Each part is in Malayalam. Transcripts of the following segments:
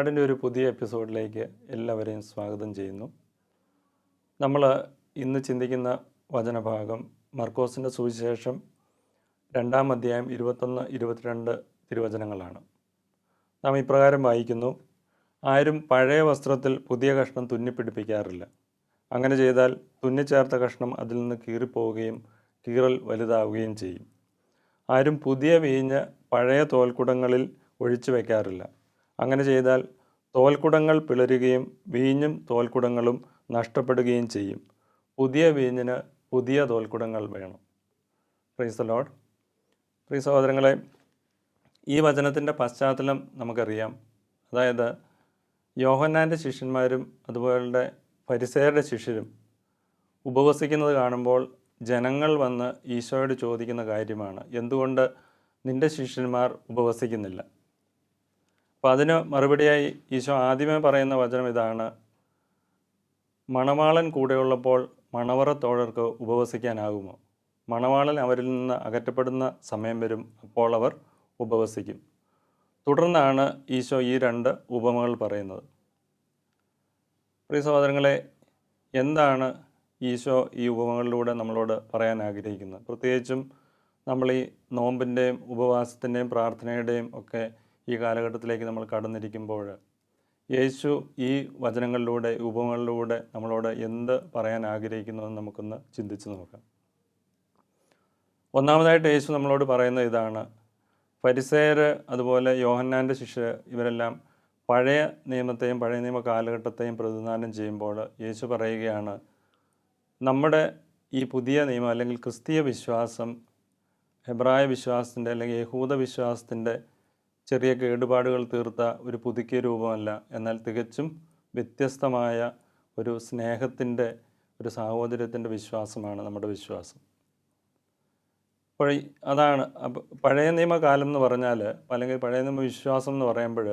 അരുളപ്പാടിൻ്റെ ഒരു പുതിയ എപ്പിസോഡിലേക്ക് എല്ലാവരെയും സ്വാഗതം ചെയ്യുന്നു. നമ്മൾ ഇന്ന് ചിന്തിക്കുന്ന വചനഭാഗം മർക്കോസിൻ്റെ സുവിശേഷം 2-ാം അധ്യായം 21-22 തിരുവചനങ്ങളാണ്. നാം ഇപ്രകാരം വായിക്കുന്നു: ആരും പഴയ വസ്ത്രത്തിൽ പുതിയ കഷ്ണം തുന്നിപ്പിടിപ്പിക്കാറില്ല. അങ്ങനെ ചെയ്താൽ തുന്നിച്ചേർത്ത കഷ്ണം അതിൽ നിന്ന് കീറിപ്പോവുകയും കീറൽ വലുതാവുകയും ചെയ്യും. ആരും പുതിയ വീഞ്ഞ് പഴയ തോൽക്കുടങ്ങളിൽ ഒഴിച്ചു വയ്ക്കാറില്ല. അങ്ങനെ ചെയ്താൽ തോൽക്കുടങ്ങൾ പിളരുകയും വീഞ്ഞും തോൽക്കുടങ്ങളും നഷ്ടപ്പെടുകയും ചെയ്യും. പുതിയ വീഞ്ഞിന് പുതിയ തോൽക്കുടങ്ങൾ വേണം. Praise the Lord. പ്രിയ സഹോദരങ്ങളെ, ഈ വചനത്തിൻ്റെ പശ്ചാത്തലം നമുക്കറിയാം. അതായത് യോഹന്നാൻ്റെ ശിഷ്യന്മാരും അതുപോലെ ഫരിസേയരുടെ ശിഷ്യരും ഉപവസിക്കുന്നത് കാണുമ്പോൾ ജനങ്ങൾ വന്ന് ഈശോയോട് ചോദിക്കുന്ന കാര്യമാണ്: എന്തുകൊണ്ട് നിൻ്റെ ശിഷ്യന്മാർ ഉപവസിക്കുന്നില്ല? അപ്പോൾ അതിന് മറുപടിയായി ഈശോ ആദ്യമേ പറയുന്ന വചനം ഇതാണ്: മണവാളൻ കൂടെയുള്ളപ്പോൾ മണവറത്തോഴർക്ക് ഉപവസിക്കാനാകുമോ? മണവാളൻ അവരിൽ നിന്ന് അകറ്റപ്പെടുന്ന സമയം വരും, അപ്പോൾ അവർ ഉപവസിക്കും. തുടർന്നാണ് ഈശോ ഈ 2 ഉപമകൾ പറയുന്നത്. പ്രിയ സഹോദരങ്ങളെ, എന്താണ് ഈശോ ഈ ഉപമകളിലൂടെ നമ്മളോട് പറയാൻ ആഗ്രഹിക്കുന്നത്? പ്രത്യേകിച്ചും നമ്മൾ ഈ നോമ്പിൻ്റെയും ഉപവാസത്തിൻ്റെയും പ്രാർത്ഥനയുടെയും ഒക്കെ ഈ കാലഘട്ടത്തിലേക്ക് നമ്മൾ കടന്നിരിക്കുമ്പോൾ യേശു ഈ വചനങ്ങളിലൂടെ, ഉപമകളിലൂടെ നമ്മളോട് എന്ത് പറയാൻ ആഗ്രഹിക്കുന്നുവെന്ന് നമുക്കൊന്ന് ചിന്തിച്ച് നോക്കാം. ഒന്നാമതായിട്ട് യേശു നമ്മളോട് പറയുന്നത് ഇതാണ്: ഫരിസേയർ അതുപോലെ യോഹന്നാൻ്റെ ശിഷ്യർ ഇവരെല്ലാം പഴയ നിയമത്തെയും പഴയ നിയമ കാലഘട്ടത്തെയും പ്രതിനിധാനം ചെയ്യുമ്പോൾ യേശു പറയുകയാണ്, നമ്മുടെ ഈ പുതിയ നിയമം അല്ലെങ്കിൽ ക്രിസ്തീയ വിശ്വാസം ഹെബ്രായ വിശ്വാസത്തിൻ്റെ അല്ലെങ്കിൽ യഹൂദ വിശ്വാസത്തിൻ്റെ ചെറിയ കേടുപാടുകൾ തീർത്ത ഒരു പുതുക്കിയ രൂപമല്ല, എന്നാൽ തികച്ചും വ്യത്യസ്തമായ ഒരു സ്നേഹത്തിൻ്റെ, ഒരു സാഹോദര്യത്തിൻ്റെ വിശ്വാസമാണ് നമ്മുടെ വിശ്വാസം. അപ്പോൾ അതാണ് പഴയ നിയമകാലം എന്ന് പറഞ്ഞാൽ, അല്ലെങ്കിൽ പഴയ നിയമ വിശ്വാസം എന്ന് പറയുമ്പോൾ,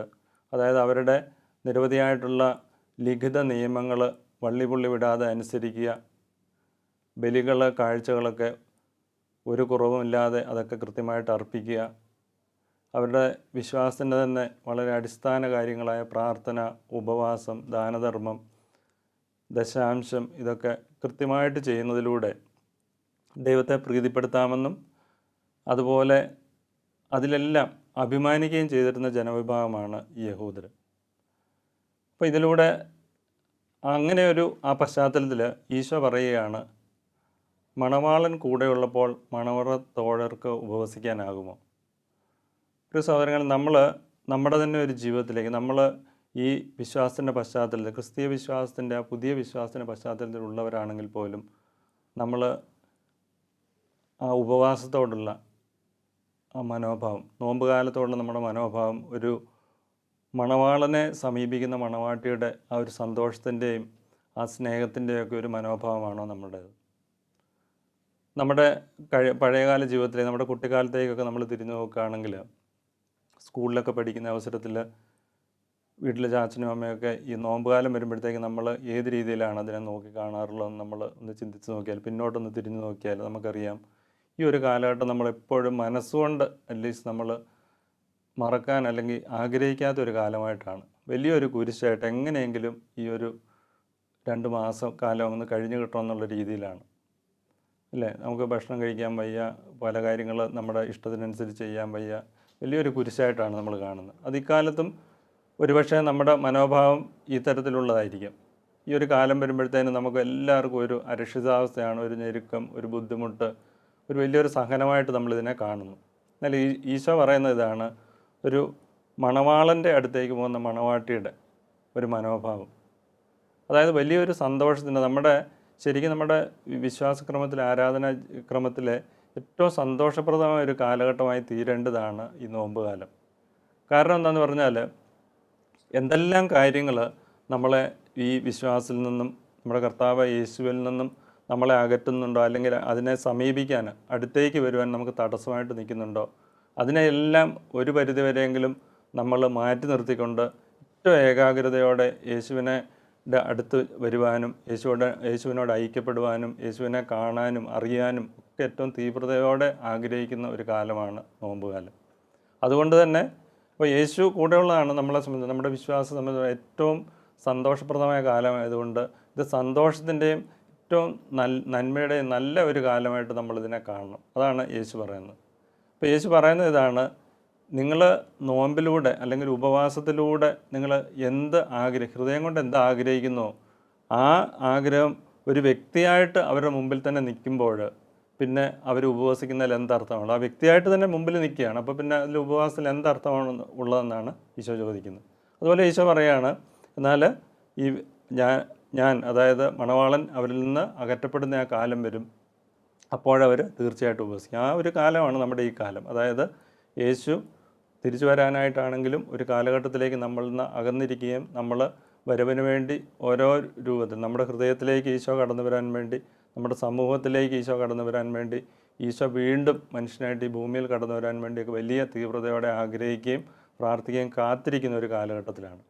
അതായത് അവരുടെ നിരവധിയായിട്ടുള്ള ലിഖിത നിയമങ്ങൾ വള്ളിപുള്ളി വിടാതെ അനുസരിക്കുക, ബലികൾ കാഴ്ചകളൊക്കെ ഒരു കുറവുമില്ലാതെ അതൊക്കെ കൃത്യമായിട്ട് അർപ്പിക്കുക, അവരുടെ വിശ്വാസത്തിൻ്റെ തന്നെ വളരെ അടിസ്ഥാന കാര്യങ്ങളായ പ്രാർത്ഥന, ഉപവാസം, ദാനധർമ്മം, ദശാംശം, ഇതൊക്കെ കൃത്യമായിട്ട് ചെയ്യുന്നതിലൂടെ ദൈവത്തെ പ്രീതിപ്പെടുത്താമെന്നും അതുപോലെ അതിലെല്ലാം അഭിമാനിക്കുകയും ചെയ്തിരുന്ന ജനവിഭാഗമാണ് ഈ യഹൂദർ. അപ്പോൾ ഇതിലൂടെ അങ്ങനെ ആ പശ്ചാത്തലത്തിൽ ഈശോ പറയുകയാണ്: മണവാളൻ കൂടെയുള്ളപ്പോൾ മണവറ തോഴർക്ക് ഉപവസിക്കാനാകുമോ? പ്രിയ സഹോദരങ്ങൾ, നമ്മൾ നമ്മുടെ തന്നെ ഒരു ജീവിതത്തിലേക്ക്, നമ്മൾ ഈ വിശ്വാസത്തിൻ്റെ പശ്ചാത്തലത്തിൽ, ക്രിസ്തീയ വിശ്വാസത്തിൻ്റെ ആ പുതിയ വിശ്വാസത്തിൻ്റെ പശ്ചാത്തലത്തിലുള്ളവരാണെങ്കിൽ പോലും നമ്മൾ ആ ഉപവാസത്തോടുള്ള ആ മനോഭാവം, നോമ്പ് കാലത്തോടുള്ള നമ്മുടെ മനോഭാവം ഒരു മണവാളനെ സമീപിക്കുന്ന മണവാട്ടിയുടെ ആ ഒരു സന്തോഷത്തിൻ്റെയും ആ സ്നേഹത്തിൻ്റെയൊക്കെ ഒരു മനോഭാവമാണോ നമ്മുടേത്? നമ്മുടെ പഴയകാല ജീവിതത്തിലേക്ക്, നമ്മുടെ കുട്ടിക്കാലത്തേക്കൊക്കെ നമ്മൾ തിരിഞ്ഞു നോക്കുകയാണെങ്കിൽ, സ്കൂളിലൊക്കെ പഠിക്കുന്ന അവസരത്തിൽ വീട്ടിലെ ചാച്ചനും അമ്മയൊക്കെ ഈ നോമ്പുകാലം വരുമ്പോഴത്തേക്ക് നമ്മൾ ഏത് രീതിയിലാണ് അതിനെ നോക്കി കാണാറുള്ളതെന്ന് നമ്മൾ ഒന്ന് ചിന്തിച്ച് നോക്കിയാൽ, പിന്നോട്ടൊന്ന് തിരിഞ്ഞു നോക്കിയാൽ നമുക്കറിയാം, ഈ ഒരു കാലഘട്ടം നമ്മളെപ്പോഴും മനസ്സുകൊണ്ട് അറ്റ്ലീസ്റ്റ് നമ്മൾ മറക്കാൻ അല്ലെങ്കിൽ ആഗ്രഹിക്കാത്ത ഒരു കാലമായിട്ടാണ്. വലിയൊരു കുരിശായിട്ട് എങ്ങനെയെങ്കിലും ഈ ഒരു 2 മാസം കാലം ഒന്ന് കഴിഞ്ഞു കിട്ടണമെന്നുള്ള രീതിയിലാണ്, അല്ലേ? നമുക്ക് ഭക്ഷണം കഴിക്കാൻ വയ്യ, പല കാര്യങ്ങൾ നമ്മുടെ ഇഷ്ടത്തിനനുസരിച്ച് ചെയ്യാൻ വയ്യ, വലിയൊരു കുരിശായിട്ടാണ് നമ്മൾ കാണുന്നത്. അത് ഇക്കാലത്തും ഒരുപക്ഷെ നമ്മുടെ മനോഭാവം ഈ തരത്തിലുള്ളതായിരിക്കും. ഈ ഒരു കാലം വരുമ്പോഴത്തേനും നമുക്ക് എല്ലാവർക്കും ഒരു അരക്ഷിതാവസ്ഥയാണ്, ഒരു ഞെരുക്കം, ഒരു ബുദ്ധിമുട്ട്, ഒരു വലിയൊരു സഹനമായിട്ട് നമ്മളിതിനെ കാണുന്നു. എന്നാൽ ഈശോ പറയുന്നത് ഇതാണ്: ഒരു മണവാളൻ്റെ അടുത്തേക്ക് പോകുന്ന മണവാട്ടിയുടെ ഒരു മനോഭാവം, അതായത് വലിയൊരു സന്തോഷത്തിൻ്റെ, ശരിക്കും നമ്മുടെ വിശ്വാസക്രമത്തിലെ, ആരാധനാ ക്രമത്തിലെ ഏറ്റവും സന്തോഷപ്രദമായ ഒരു കാലഘട്ടമായി തീരേണ്ടതാണ് ഈ നോമ്പ് കാലം. കാരണം എന്താണെന്ന് പറഞ്ഞാൽ, എന്തെല്ലാം കാര്യങ്ങൾ നമ്മളെ ഈ വിശ്വാസത്തിൽ നിന്നും, നമ്മുടെ കർത്താവ് യേശുവിൽ നിന്നും നമ്മളെ അകറ്റുന്നുണ്ടോ, അല്ലെങ്കിൽ അതിനെ സമീപിക്കാൻ, അടുത്തേക്ക് വരുവാൻ നമുക്ക് തടസ്സമായിട്ട് നിൽക്കുന്നുണ്ടോ, അതിനെല്ലാം ഒരു പരിധിവരെയെങ്കിലും നമ്മൾ മാറ്റി നിർത്തിക്കൊണ്ട് ഏറ്റവും ഏകാഗ്രതയോടെ യേശുവിനെ അടുത്ത് വരുവാനും, യേശുവിനോട് ഐക്യപ്പെടുവാനും, യേശുവിനെ കാണാനും അറിയാനും ഒക്കെ ഏറ്റവും തീവ്രതയോടെ ആഗ്രഹിക്കുന്ന ഒരു കാലമാണ് നോമ്പുകാലം. അതുകൊണ്ട് തന്നെ അപ്പോൾ യേശു കൂടെയുള്ളതാണ് നമ്മളെ സംബന്ധിച്ച്, നമ്മുടെ വിശ്വാസം സംബന്ധിച്ച് ഏറ്റവും സന്തോഷപ്രദമായ കാലമായതുകൊണ്ട് ഇത് സന്തോഷത്തിൻ്റെയും ഏറ്റവും നന്മയുടെയും നല്ല ഒരു കാലമായിട്ട് നമ്മളിതിനെ കാണണം. അതാണ് യേശു പറയുന്നത്. അപ്പോൾ യേശു പറയുന്നത് ഇതാണ്, നിങ്ങൾ നോമ്പിലൂടെ അല്ലെങ്കിൽ ഉപവാസത്തിലൂടെ നിങ്ങൾ ഹൃദയം കൊണ്ട് എന്ത് ആഗ്രഹിക്കുന്നോ ആ ആഗ്രഹം ഒരു വ്യക്തിയായിട്ട് അവരുടെ മുമ്പിൽ തന്നെ നിൽക്കുമ്പോൾ പിന്നെ അവർ ഉപവസിക്കുന്നതിൽ എന്തർത്ഥമാണ്? ആ വ്യക്തിയായിട്ട് തന്നെ മുമ്പിൽ നിൽക്കുകയാണ്. അപ്പോൾ പിന്നെ അതിൽ ഉപവാസത്തിൽ എന്തർത്ഥമാണ് ഉള്ളതെന്നാണ് ഈശോ ചോദിക്കുന്നത്. അതുപോലെ ഈശോ പറയുകയാണ്, എന്നാൽ ഈ ഞാൻ അതായത് മണവാളൻ അവരിൽ നിന്ന് അകറ്റപ്പെടുന്ന ആ കാലം വരും, അപ്പോഴവർ തീർച്ചയായിട്ടും ഉപവസിക്കും. ആ ഒരു കാലമാണ് നമ്മുടെ ഈ കാലം. അതായത് യേശു തിരിച്ചു വരാനായിട്ടാണെങ്കിലും ഒരു കാലഘട്ടത്തിലേക്ക് നമ്മളിൽ നിന്ന് അകന്നിരിക്കുകയും നമ്മൾ വരവിന് വേണ്ടി ഓരോ രൂപത്തിൽ നമ്മുടെ ഹൃദയത്തിലേക്ക് ഈശോ കടന്നു വരാൻ വേണ്ടി, നമ്മുടെ സമൂഹത്തിലേക്ക് ഈശോ കടന്നു വരാൻ വേണ്ടി, ഈശോ വീണ്ടും മനുഷ്യനായിട്ട് ഈ ഭൂമിയിൽ കടന്നു വരാൻ വേണ്ടിയൊക്കെ വലിയ തീവ്രതയോടെ ആഗ്രഹിക്കുകയും പ്രാർത്ഥിക്കുകയും കാത്തിരിക്കുന്ന ഒരു കാലഘട്ടത്തിലാണ്.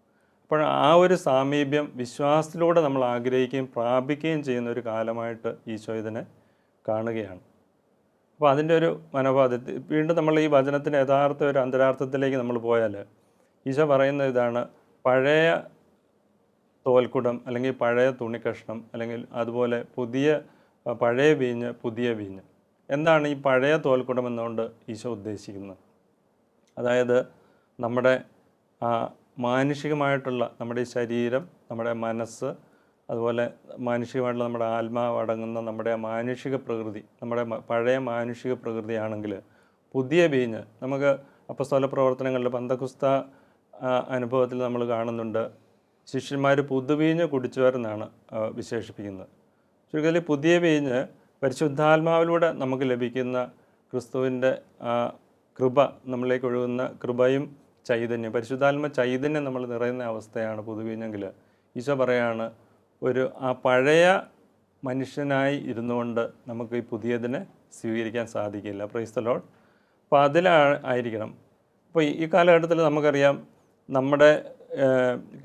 അപ്പോൾ ആ ഒരു സാമീപ്യം വിശ്വാസത്തിലൂടെ നമ്മൾ ആഗ്രഹിക്കുകയും പ്രാപിക്കുകയും ചെയ്യുന്ന ഒരു കാലമായിട്ട് ഈശോ ഇതിനെ കാണുകയാണ്. അപ്പോൾ അതിൻ്റെ ഒരു മനോഭാവത്തിൽ വീണ്ടും നമ്മൾ ഈ വചനത്തിൻ്റെ യഥാർത്ഥ ഒരു അന്തരാർത്ഥത്തിലേക്ക് നമ്മൾ പോയാൽ ഈശോ പറയുന്ന ഇതാണ്, പഴയ തോൽക്കുടം അല്ലെങ്കിൽ പഴയ തുണിക്കഷ്ണം അല്ലെങ്കിൽ അതുപോലെ പഴയ വീഞ്ഞ് പുതിയ വീഞ്ഞ്. എന്താണ് ഈ പഴയ തോൽക്കുടം എന്നുകൊണ്ട് ഈശോ ഉദ്ദേശിക്കുന്നത്? അതായത് നമ്മുടെ മാനുഷികമായിട്ടുള്ള നമ്മുടെ ഈ ശരീരം, നമ്മുടെ മനസ്സ്, അതുപോലെ മാനുഷികമായിട്ടുള്ള നമ്മുടെ ആത്മാവ് അടങ്ങുന്ന നമ്മുടെ മാനുഷിക പ്രകൃതി, നമ്മുടെ പഴയ മാനുഷിക പ്രകൃതിയാണെങ്കിൽ പുതിയ വീഞ്ഞ് നമുക്ക് അപ്പസ്തോല പ്രവർത്തനങ്ങളിൽ പന്തക്കുസ്ത അനുഭവത്തിൽ നമ്മൾ കാണുന്നുണ്ട്, ശിഷ്യന്മാർ പുതുവീഞ്ഞ് കുടിച്ചവരെന്നാണ് വിശേഷിപ്പിക്കുന്നത്. ചുരുക്കത്തിൽ പുതിയ വീഞ്ഞ് പരിശുദ്ധാത്മാവിലൂടെ നമുക്ക് ലഭിക്കുന്ന ക്രിസ്തുവിൻ്റെ കൃപ, നമ്മളിലേക്ക് ഒഴുകുന്ന കൃപയും ചൈതന്യം, പരിശുദ്ധാത്മ ചൈതന്യം നമ്മൾ നിറയുന്ന അവസ്ഥയാണ് പുതുവീഞ്ഞെങ്കിൽ ഈശോ പറയാണ്, ആ പഴയ മനുഷ്യനായി ഇരുന്നുകൊണ്ട് നമുക്ക് ഈ പുതിയതിനെ സ്വീകരിക്കാൻ സാധിക്കില്ല. Praise the Lord. അപ്പോൾ അതിലായിരിക്കണം. അപ്പോൾ ഈ കാലഘട്ടത്തിൽ നമുക്കറിയാം, നമ്മുടെ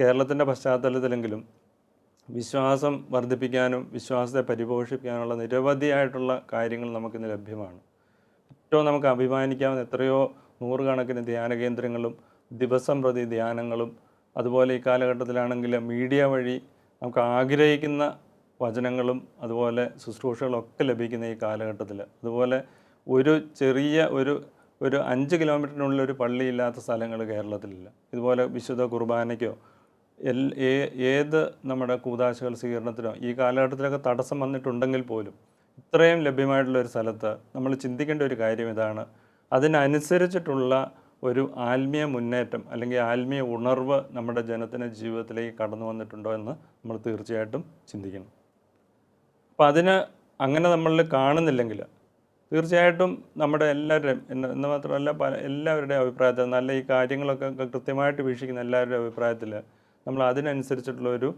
കേരളത്തിൻ്റെ പശ്ചാത്തലത്തിലെങ്കിലും വിശ്വാസം വർദ്ധിപ്പിക്കാനും വിശ്വാസത്തെ പരിപോഷിപ്പിക്കാനുള്ള നിരവധിയായിട്ടുള്ള കാര്യങ്ങൾ നമുക്കിന്ന് ലഭ്യമാണ്. ഏറ്റവും നമുക്ക് അഭിമാനിക്കാവുന്ന എത്രയോ നൂറുകണക്കിന് ധ്യാന കേന്ദ്രങ്ങളും ദിവസം പ്രതി ധ്യാനങ്ങളും, അതുപോലെ ഈ കാലഘട്ടത്തിലാണെങ്കിൽ മീഡിയ വഴി നമുക്ക് ആഗ്രഹിക്കുന്ന വചനങ്ങളും അതുപോലെ ശുശ്രൂഷകളൊക്കെ ലഭിക്കുന്ന ഈ കാലഘട്ടത്തിൽ, അതുപോലെ ഒരു ചെറിയ ഒരു 5 കിലോമീറ്ററിനുള്ളിൽ ഒരു പള്ളിയില്ലാത്ത സ്ഥലങ്ങൾ കേരളത്തിലില്ല. ഇതുപോലെ വിശുദ്ധ കുർബാനയ്ക്കോ ഏത് നമ്മുടെ കൂദാശകൾ സ്വീകരണത്തിനോ ഈ കാലഘട്ടത്തിലൊക്കെ തടസ്സം വന്നിട്ടുണ്ടെങ്കിൽ പോലും ഇത്രയും ലഭ്യമായിട്ടുള്ള ഒരു സ്ഥലത്ത് നമ്മൾ ചിന്തിക്കേണ്ട ഒരു കാര്യം ഇതാണ്, അതിനനുസരിച്ചിട്ടുള്ള ഒരു ആത്മീയ മുന്നേറ്റം അല്ലെങ്കിൽ ആത്മീയ ഉണർവ് നമ്മുടെ ജനത്തിൻ്റെ ജീവിതത്തിലേക്ക് കടന്നു വന്നിട്ടുണ്ടോ എന്ന് നമ്മൾ തീർച്ചയായിട്ടും ചിന്തിക്കണം. അപ്പോൾ അങ്ങനെ നമ്മളിൽ കാണുന്നില്ലെങ്കിൽ തീർച്ചയായിട്ടും നമ്മുടെ എല്ലാവരുടെയും എന്ന് മാത്രമല്ല എല്ലാവരുടെയും അഭിപ്രായത്തിൽ, നല്ല ഈ കാര്യങ്ങളൊക്കെ കൃത്യമായിട്ട് വീക്ഷിക്കുന്ന എല്ലാവരുടെയും അഭിപ്രായത്തിൽ നമ്മൾ അതിനനുസരിച്ചിട്ടുള്ളൊരു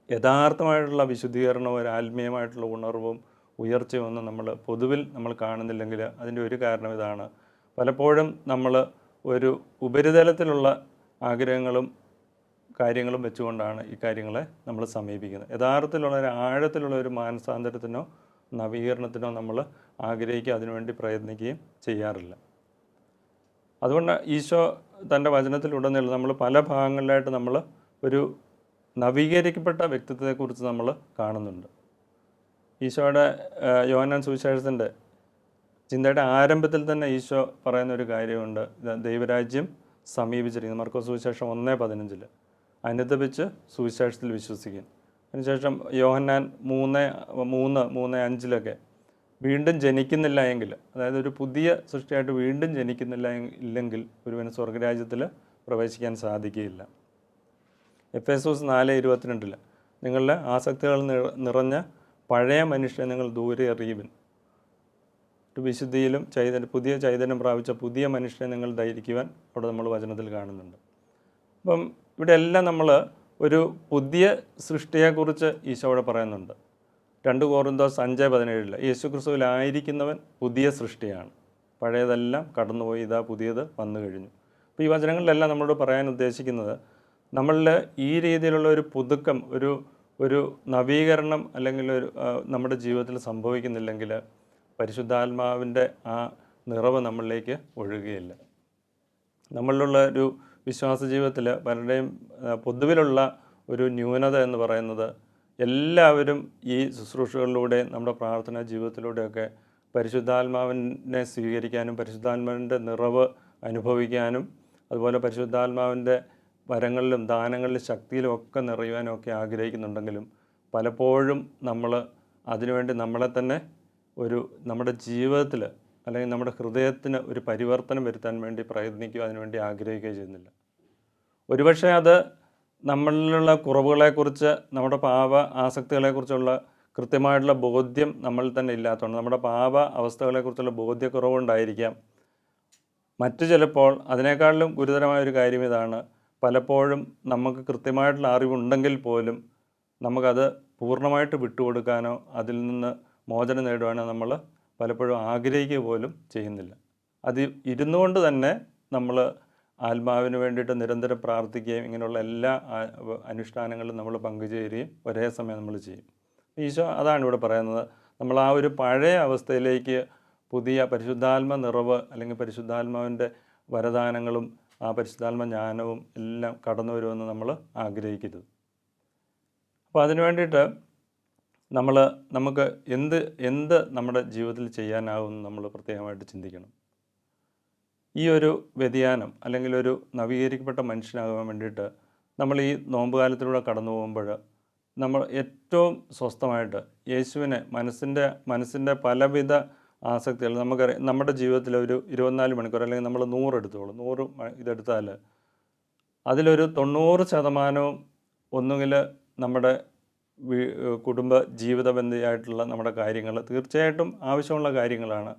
യഥാർത്ഥമായിട്ടുള്ള വിശുദ്ധീകരണവും ഒരു ആത്മീയമായിട്ടുള്ള ഉണർവും ഉയർച്ചയും ഒന്നും പൊതുവിൽ നമ്മൾ കാണുന്നില്ലെങ്കിൽ അതിൻ്റെ ഒരു കാരണം ഇതാണ്, പലപ്പോഴും നമ്മൾ ഒരു ഉപരിതലത്തിലുള്ള ആഗ്രഹങ്ങളും കാര്യങ്ങളും വെച്ചുകൊണ്ടാണ് ഈ കാര്യങ്ങളെ നമ്മൾ സമീപിക്കുന്നത്. യഥാർത്ഥത്തിലുള്ള ഒരു ആഴത്തിലുള്ള ഒരു മാനസാന്തരത്തിനോ നവീകരണത്തിനോ നമ്മൾ ആഗ്രഹിക്കുക, അതിനുവേണ്ടി പ്രയത്നിക്കുകയും ചെയ്യാറില്ല. അതുകൊണ്ട് ഈശോ തൻ്റെ വചനത്തിലുടനീളം നമ്മൾ പല ഭാഗങ്ങളിലായിട്ട് നമ്മൾ ഒരു നവീകരിക്കപ്പെട്ട വ്യക്തിത്വത്തെക്കുറിച്ച് നമ്മൾ കാണുന്നുണ്ട്. ഈശോയുടെ യോഹന്നാൻ സുവിശേഷത്തിൻ്റെ ചിന്തയുടെ ആരംഭത്തിൽ തന്നെ ഈശോ പറയുന്ന ഒരു കാര്യമുണ്ട്, ദൈവരാജ്യം സമീപിച്ചിരിക്കുന്നു. മർക്കോസ് സുവിശേഷം 1:15 അനുദപിച്ച് സുവിശേഷത്തിൽ വിശ്വസിക്കും. അതിനുശേഷം യോഹന്നാൻ 3:5 വീണ്ടും ജനിക്കുന്നില്ല എങ്കിൽ, അതായത് ഒരു പുതിയ സൃഷ്ടിയായിട്ട് വീണ്ടും ഇല്ലെങ്കിൽ ഒരുവന് സ്വർഗരാജ്യത്തിൽ പ്രവേശിക്കാൻ സാധിക്കുകയില്ല. എഫേസോസ് 4:22 നിങ്ങളുടെ ആസക്തികൾ നിറഞ്ഞ പഴയ മനുഷ്യനെ നിങ്ങൾ ദൂരെ എറിയുവിൻ, വിശുദ്ധിയിലും പുതിയ ചൈതന്യം പ്രാപിച്ച പുതിയ മനുഷ്യനെ നിങ്ങൾ ധരിക്കുവാൻ അവിടെ നമ്മൾ വചനത്തിൽ കാണുന്നുണ്ട്. അപ്പം ഇവിടെ എല്ലാം നമ്മൾ ഒരു പുതിയ സൃഷ്ടിയെക്കുറിച്ച് ഈശോ അവിടെ പറയുന്നുണ്ട്. 2 Korinthos 5:17 യേശുക്രിസ്തുവിലായിരിക്കുന്നവൻ പുതിയ സൃഷ്ടിയാണ്, പഴയതെല്ലാം കടന്നുപോയി, ഇതാ പുതിയത് വന്നു കഴിഞ്ഞു. അപ്പോൾ ഈ വചനങ്ങളിലെല്ലാം നമ്മളോട് പറയാൻ ഉദ്ദേശിക്കുന്നത്, നമ്മളിൽ ഈ രീതിയിലുള്ള ഒരു പുതുക്കം, ഒരു നവീകരണം അല്ലെങ്കിൽ നമ്മുടെ ജീവിതത്തിൽ സംഭവിക്കുന്നില്ലെങ്കിൽ പരിശുദ്ധാത്മാവിൻ്റെ ആ നിറവ് നമ്മളിലേക്ക് ഒഴുകുകയില്ല. നമ്മളിലുള്ള ഒരു വിശ്വാസ ജീവിതത്തിൽ പലരുടെയും പൊതുവിലുള്ള ഒരു ന്യൂനത എന്ന് പറയുന്നത്, എല്ലാവരും ഈ ശുശ്രൂഷകളിലൂടെ നമ്മുടെ പ്രാർത്ഥനാ ജീവിതത്തിലൂടെയൊക്കെ പരിശുദ്ധാത്മാവിനെ സ്വീകരിക്കാനും പരിശുദ്ധാത്മാവിൻ്റെ നിറവ് അനുഭവിക്കാനും അതുപോലെ പരിശുദ്ധാത്മാവിൻ്റെ വരങ്ങളിലും ദാനങ്ങളിലും ശക്തിയിലും ഒക്കെ നിറയുവാനും ഒക്കെ ആഗ്രഹിക്കുന്നുണ്ടെങ്കിലും പലപ്പോഴും നമ്മൾ അതിനുവേണ്ടി നമ്മളെ തന്നെ നമ്മുടെ ജീവിതത്തിൽ അല്ലെങ്കിൽ നമ്മുടെ ഹൃദയത്തിന് ഒരു പരിവർത്തനം വരുത്താൻ വേണ്ടി പ്രയത്നിക്കുകയോ അതിനുവേണ്ടി ആഗ്രഹിക്കുകയോ ചെയ്യുന്നില്ല. ഒരുപക്ഷെ അത് നമ്മളിലുള്ള കുറവുകളെക്കുറിച്ച്, നമ്മുടെ പാപ ആസക്തികളെക്കുറിച്ചുള്ള കൃത്യമായിട്ടുള്ള ബോധ്യം നമ്മളിൽ തന്നെ ഇല്ലാത്തതുകൊണ്ട്, നമ്മുടെ പാപ അവസ്ഥകളെക്കുറിച്ചുള്ള ബോധ്യക്കുറവുകൊണ്ടായിരിക്കാം. മറ്റു ചിലപ്പോൾ അതിനേക്കാളിലും ഗുരുതരമായൊരു കാര്യം ഇതാണ്, പലപ്പോഴും നമുക്ക് കൃത്യമായിട്ടുള്ള അറിവുണ്ടെങ്കിൽ പോലും നമുക്കത് പൂർണ്ണമായിട്ട് വിട്ടുകൊടുക്കാനോ അതിൽ നിന്ന് മോചനം നേടുവാനോ നമ്മൾ പലപ്പോഴും ആഗ്രഹിക്കുക പോലും ചെയ്യുന്നില്ല. അത് ഇരുന്നുകൊണ്ട് തന്നെ നമ്മൾ ആത്മാവിന് വേണ്ടിയിട്ട് നിരന്തരം പ്രാർത്ഥിക്കുകയും ഇങ്ങനെയുള്ള എല്ലാ അനുഷ്ഠാനങ്ങളിലും നമ്മൾ പങ്കുചേരുകയും ഒരേ സമയം നമ്മൾ ചെയ്യും. ഈശോ അതാണ് ഇവിടെ പറയുന്നത്, നമ്മൾ ആ ഒരു പഴയ അവസ്ഥയിലേക്ക് പുതിയ പരിശുദ്ധാത്മ നിറവ് അല്ലെങ്കിൽ പരിശുദ്ധാത്മാവിൻ്റെ വരദാനങ്ങളും ആ പരിശുദ്ധാത്മ ജ്ഞാനവും എല്ലാം കടന്നു വരുമെന്ന് നമ്മൾ ആഗ്രഹിക്കരുത്. അപ്പോൾ അതിനു വേണ്ടിയിട്ട് നമുക്ക് എന്ത് നമ്മുടെ ജീവിതത്തിൽ ചെയ്യാനാവുമെന്ന് നമ്മൾ പ്രത്യേകമായിട്ട് ചിന്തിക്കണം. ഈ ഒരു വ്യതിയാനം അല്ലെങ്കിൽ ഒരു നവീകരിക്കപ്പെട്ട മനുഷ്യനാകാൻ വേണ്ടിയിട്ട് നമ്മൾ ഈ നോമ്പ് കാലത്തിലൂടെ കടന്നു പോകുമ്പോൾ നമ്മൾ ഏറ്റവും സ്വസ്ഥമായിട്ട് യേശുവിനെ മനസ്സിൻ്റെ പലവിധ ആസക്തികൾ നമുക്കറിയാം. നമ്മുടെ ജീവിതത്തിൽ ഒരു 24 മണിക്കൂർ അല്ലെങ്കിൽ നമ്മൾ 100 എടുത്തോളൂ, 100 ഇതെടുത്താൽ അതിലൊരു 90% ഒന്നുകിൽ നമ്മുടെ കുടുംബ ജീവിതബന്ധിയായിട്ടുള്ള നമ്മുടെ കാര്യങ്ങൾ തീർച്ചയായിട്ടും ആവശ്യമുള്ള കാര്യങ്ങളാണ്.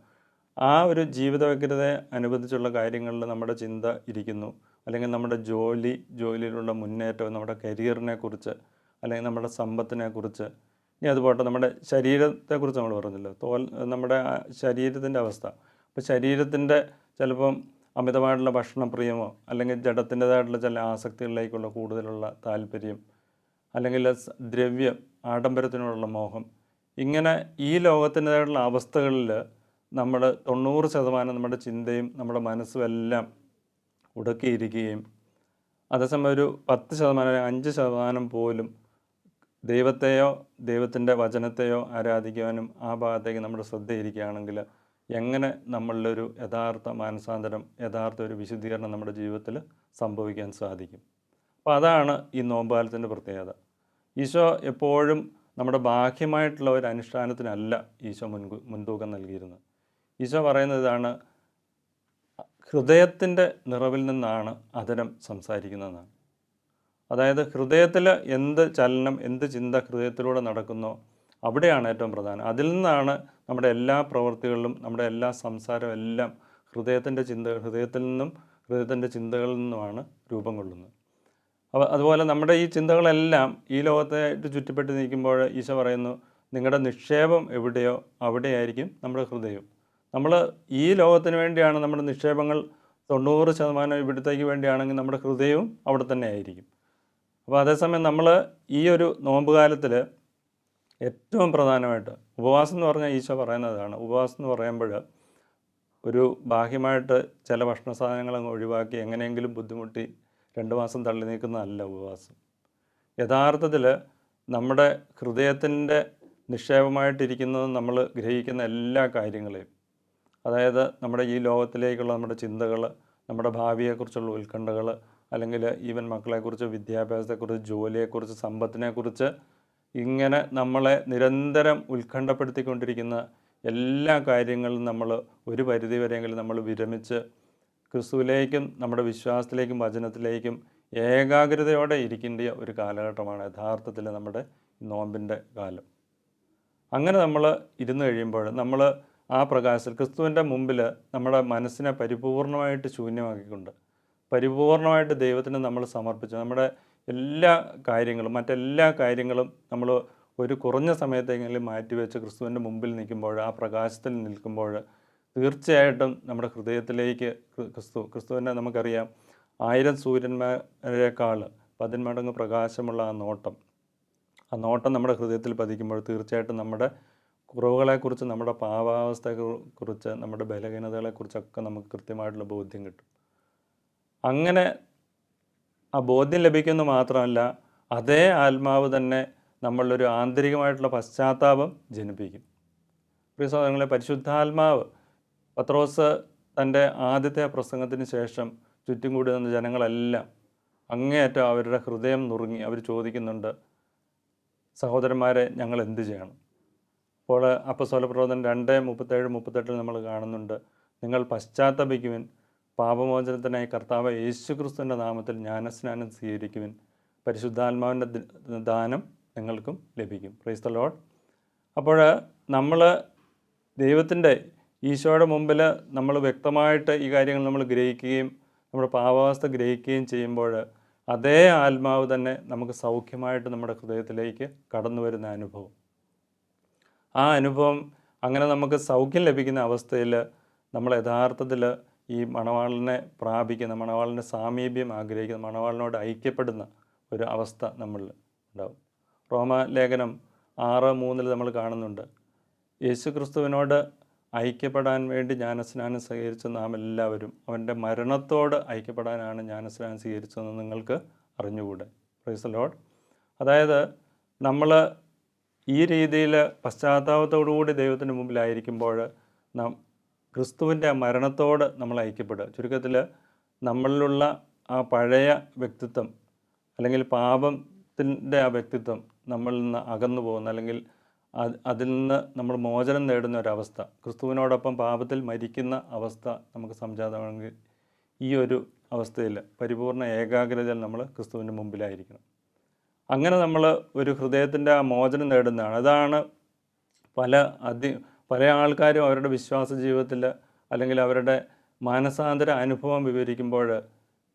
ആ ഒരു ജീവിത വ്യഗ്രതയെ അനുബന്ധിച്ചുള്ള കാര്യങ്ങളിൽ നമ്മുടെ ചിന്ത ഇരിക്കുന്നു. അല്ലെങ്കിൽ നമ്മുടെ ജോലിയിലുള്ള മുന്നേറ്റം, നമ്മുടെ കരിയറിനെ കുറിച്ച്, അല്ലെങ്കിൽ നമ്മുടെ സമ്പത്തിനെ കുറിച്ച്. ഇനി അതുപോട്ടെ, നമ്മുടെ ശരീരത്തെക്കുറിച്ച് നമ്മൾ പറഞ്ഞല്ലോ, നമ്മുടെ ശരീരത്തിൻ്റെ അവസ്ഥ. അപ്പോൾ ശരീരത്തിൻ്റെ ചിലപ്പം അമിതമായിട്ടുള്ള ഭക്ഷണപ്രിയമോ അല്ലെങ്കിൽ ജഡത്തിൻ്റെതായിട്ടുള്ള ചില ആസക്തികളിലേക്കുള്ള കൂടുതലുള്ള താല്പര്യം, അല്ലെങ്കിൽ ദ്രവ്യം, ആഡംബരത്തിനോടുള്ള മോഹം, ഇങ്ങനെ ഈ ലോകത്തിൻ്റെതായിട്ടുള്ള അവസ്ഥകളിൽ നമ്മൾ 90% നമ്മുടെ ചിന്തയും നമ്മുടെ മനസ്സും എല്ലാം ഉടക്കിയിരിക്കുകയും അതേസമയം ഒരു 10% 5% പോലും ദൈവത്തെയോ ദൈവത്തിൻ്റെ വചനത്തെയോ ആരാധിക്കുവാനും ആ ഭാഗത്തേക്ക് നമ്മുടെ ശ്രദ്ധയിരിക്കുകയാണെങ്കിൽ എങ്ങനെ നമ്മളിലൊരു യഥാർത്ഥ മാനസാന്തരം, യഥാർത്ഥ ഒരു വിശുദ്ധീകരണം നമ്മുടെ ജീവിതത്തിൽ സംഭവിക്കാൻ സാധിക്കും? അപ്പോൾ അതാണ് ഈ നോമ്പാലത്തിൻ്റെ പ്രത്യേകത. ഈശോ എപ്പോഴും നമ്മുടെ ബാഹ്യമായിട്ടുള്ള ഒരു അനുഷ്ഠാനത്തിനല്ല ഈശോ മുൻതൂക്കം നൽകിയിരുന്നത്. ഈശോ പറയുന്നത് ഇതാണ്, ഹൃദയത്തിൻ്റെ നിറവിൽ നിന്നാണ് അധരം സംസാരിക്കുന്നതെന്നാണ്. അതായത് ഹൃദയത്തിൽ എന്ത് ചലനം, എന്ത് ചിന്ത ഹൃദയത്തിലൂടെ നടക്കുന്നോ അവിടെയാണ് ഏറ്റവും പ്രധാനം. അതിൽ നിന്നാണ് നമ്മുടെ എല്ലാ പ്രവൃത്തികളിലും നമ്മുടെ എല്ലാ സംസാരവും എല്ലാം ഹൃദയത്തിൽ നിന്നും ഹൃദയത്തിൻ്റെ ചിന്തകളിൽ നിന്നുമാണ് രൂപം കൊള്ളുന്നത്. അതുപോലെ നമ്മുടെ ഈ ചിന്തകളെല്ലാം ഈ ലോകത്തായിട്ട് ചുറ്റിപ്പെട്ട് നിൽക്കുമ്പോൾ ഈശോ പറയുന്നു, നിങ്ങളുടെ നിക്ഷേപം എവിടെയോ അവിടെയായിരിക്കും നമ്മുടെ ഹൃദയം. നമ്മൾ ഈ ലോകത്തിന് വേണ്ടിയാണ് നമ്മുടെ നിക്ഷേപങ്ങൾ 90% ഇവിടത്തേക്ക് വേണ്ടിയാണെങ്കിൽ നമ്മുടെ ഹൃദയവും അവിടെ തന്നെ ആയിരിക്കും. അപ്പോൾ അതേസമയം നമ്മൾ ഈ ഒരു നോമ്പ് കാലത്തിൽ ഏറ്റവും പ്രധാനമായിട്ട് ഉപവാസം എന്ന് പറഞ്ഞാൽ ഈശോ പറയുന്നതാണ്, ഉപവാസം എന്ന് പറയുമ്പോൾ ഒരു ബാഹ്യമായിട്ട് ചില ഭക്ഷണ സാധനങ്ങളങ്ങ് ഒഴിവാക്കി എങ്ങനെയെങ്കിലും ബുദ്ധിമുട്ടി 2 മാസം തള്ളി നീക്കുന്നതല്ല ഉപവാസം. യഥാർത്ഥത്തിൽ നമ്മുടെ ഹൃദയത്തിൻ്റെ നിക്ഷേപമായിട്ടിരിക്കുന്നത് നമ്മൾ ഗ്രഹിക്കുന്ന എല്ലാ കാര്യങ്ങളെയും, അതായത് നമ്മുടെ ഈ ലോകത്തിലേക്കുള്ള നമ്മുടെ ചിന്തകൾ, നമ്മുടെ ഭാവിയെക്കുറിച്ചുള്ള ഉത്കണ്ഠകൾ, അല്ലെങ്കിൽ ഈവൻ മക്കളെക്കുറിച്ച്, വിദ്യാഭ്യാസത്തെക്കുറിച്ച്, ജോലിയെക്കുറിച്ച്, സമ്പത്തിനെക്കുറിച്ച്, ഇങ്ങനെ നമ്മളെ നിരന്തരം ഉത്കണ്ഠപ്പെടുത്തിക്കൊണ്ടിരിക്കുന്ന എല്ലാ കാര്യങ്ങളും നമ്മൾ ഒരു പരിധിവരെയെങ്കിലും നമ്മൾ വിരമിച്ച് ക്രിസ്തുവിലേക്കും നമ്മുടെ വിശ്വാസത്തിലേക്കും വചനത്തിലേക്കും ഏകാഗ്രതയോടെ ഇരിക്കേണ്ട ഒരു കാലഘട്ടമാണ് യഥാർത്ഥത്തിൽ നമ്മുടെ നോമ്പിൻ്റെ കാലം. അങ്ങനെ നമ്മൾ ഇരുന്ന് കഴിയുമ്പോൾ നമ്മൾ ആ പ്രകാശത്തിൽ ക്രിസ്തുവിൻ്റെ മുമ്പിൽ നമ്മുടെ മനസ്സിനെ പരിപൂർണമായിട്ട് ശൂന്യമാക്കിക്കൊണ്ട് പരിപൂർണമായിട്ട് ദൈവത്തിന് നമ്മൾ സമർപ്പിച്ച് നമ്മുടെ എല്ലാ കാര്യങ്ങളും മറ്റെല്ലാ കാര്യങ്ങളും നമ്മൾ ഒരു കുറഞ്ഞ സമയത്തെങ്കിലും മാറ്റിവെച്ച് ക്രിസ്തുവിൻ്റെ മുമ്പിൽ നിൽക്കുമ്പോൾ, ആ പ്രകാശത്തിൽ നിൽക്കുമ്പോൾ തീർച്ചയായിട്ടും നമ്മുടെ ഹൃദയത്തിലേക്ക് ക്രിസ്തുവിനെ നമുക്കറിയാം 1000 സൂര്യന്മാരെക്കാൾ 10 മടങ്ങ് പ്രകാശമുള്ള ആ നോട്ടം നമ്മുടെ ഹൃദയത്തിൽ പതിക്കുമ്പോൾ തീർച്ചയായിട്ടും നമ്മുടെ കുറവുകളെക്കുറിച്ച്, നമ്മുടെ പാവാവസ്ഥയെക്കുറിച്ച്, നമ്മുടെ ബലഹീനതകളെക്കുറിച്ചൊക്കെ നമുക്ക് കൃത്യമായിട്ടുള്ള ബോധ്യം കിട്ടും. അങ്ങനെ ആ ബോധ്യം ലഭിക്കുന്നു മാത്രമല്ല, അതേ ആത്മാവ് തന്നെ നമ്മളിലൊരു ആന്തരികമായിട്ടുള്ള പശ്ചാത്താപം ജനിപ്പിക്കും. പ്രിയ സഹോദരങ്ങളെ, പരിശുദ്ധാത്മാവ് പത്രോസ് തൻ്റെ ആദ്യത്തെ പ്രസംഗത്തിന് ശേഷം ചുറ്റും കൂടി നിന്ന ജനങ്ങളെല്ലാം അങ്ങേയറ്റം അവരുടെ ഹൃദയം നുറുങ്ങി. അവർ ചോദിക്കുന്നുണ്ട്, സഹോദരന്മാരെ, ഞങ്ങൾ എന്ത് ചെയ്യണം? അപ്പോൾ അപ്പസ്തോല പ്രവർത്തനം 2:37-38 നമ്മൾ കാണുന്നുണ്ട്, നിങ്ങൾ പശ്ചാത്തപിക്കുവിൻ, പാപമോചനത്തിനായി കർത്താവ് യേശുക്രിസ്തുവിൻ്റെ നാമത്തിൽ ജ്ഞാനസ്നാനം സ്വീകരിക്കുവിൻ, പരിശുദ്ധാത്മാവിൻ്റെ ദാനം നിങ്ങൾക്കും ലഭിക്കും. Praise the Lord. അപ്പോൾ നമ്മൾ ദൈവത്തിൻ്റെ ഈശോയുടെ മുമ്പിൽ നമ്മൾ വ്യക്തമായിട്ട് ഈ കാര്യങ്ങൾ നമ്മൾ ഗ്രഹിക്കുകയും നമ്മുടെ പാവാവസ്ഥ ഗ്രഹിക്കുകയും ചെയ്യുമ്പോൾ അതേ ആത്മാവ് തന്നെ നമുക്ക് സൗഖ്യമായിട്ട് നമ്മുടെ ഹൃദയത്തിലേക്ക് കടന്നു വരുന്ന അനുഭവം, ആ അനുഭവം അങ്ങനെ നമുക്ക് സൗഖ്യം ലഭിക്കുന്ന അവസ്ഥയിൽ നമ്മൾ യഥാർത്ഥത്തിൽ ഈ മണവാളനെ പ്രാപിക്കുന്ന, മണവാളൻ്റെ സാമീപ്യം ആഗ്രഹിക്കുന്ന, മണവാളനോട് ഐക്യപ്പെടുന്ന ഒരു അവസ്ഥ നമ്മളിൽ ഉണ്ടാവും. റോമാലേഖനം 6:3 നമ്മൾ കാണുന്നുണ്ട്, യേശുക്രിസ്തുവിനോട് ഐക്യപ്പെടാൻ വേണ്ടി ജ്ഞാനസ്നാനം സ്വീകരിച്ച നാം എല്ലാവരും അവൻ്റെ മരണത്തോട് ഐക്യപ്പെടാനാണ് ജ്ഞാനസ്നാനം സ്വീകരിച്ചതെന്ന് നിങ്ങൾക്ക് അറിഞ്ഞുകൂടെ. Praise the Lord. അതായത് നമ്മൾ ഈ രീതിയിൽ പശ്ചാത്താപത്തോടുകൂടി ദൈവത്തിന് മുമ്പിലായിരിക്കുമ്പോൾ നാം ക്രിസ്തുവിൻ്റെ മരണത്തോട് നമ്മൾ ഐക്യപ്പെടുക. ചുരുക്കത്തിൽ നമ്മളിലുള്ള ആ പഴയ വ്യക്തിത്വം അല്ലെങ്കിൽ പാപത്തിൻ്റെ ആ വ്യക്തിത്വം നമ്മളിൽ നിന്ന് അകന്നു പോകുന്ന, അല്ലെങ്കിൽ അതിൽ നിന്ന് നമ്മൾ മോചനം നേടുന്ന ഒരവസ്ഥ, ക്രിസ്തുവിനോടൊപ്പം പാപത്തിൽ മരിക്കുന്ന അവസ്ഥ നമുക്ക് സംജാതമാണെങ്കിൽ ഈ ഒരു അവസ്ഥയിൽ പരിപൂർണ ഏകാഗ്രതയിൽ നമ്മൾ ക്രിസ്തുവിൻ്റെ മുമ്പിലായിരിക്കണം. അങ്ങനെ നമ്മൾ ഒരു ഹൃദയത്തിൻ്റെ ആ മോചനം നേടുന്നതാണ്. അതാണ് പല ആൾക്കാരും അവരുടെ വിശ്വാസ ജീവിതത്തിൽ അല്ലെങ്കിൽ അവരുടെ മാനസാന്തര അനുഭവം വിവരിക്കുമ്പോൾ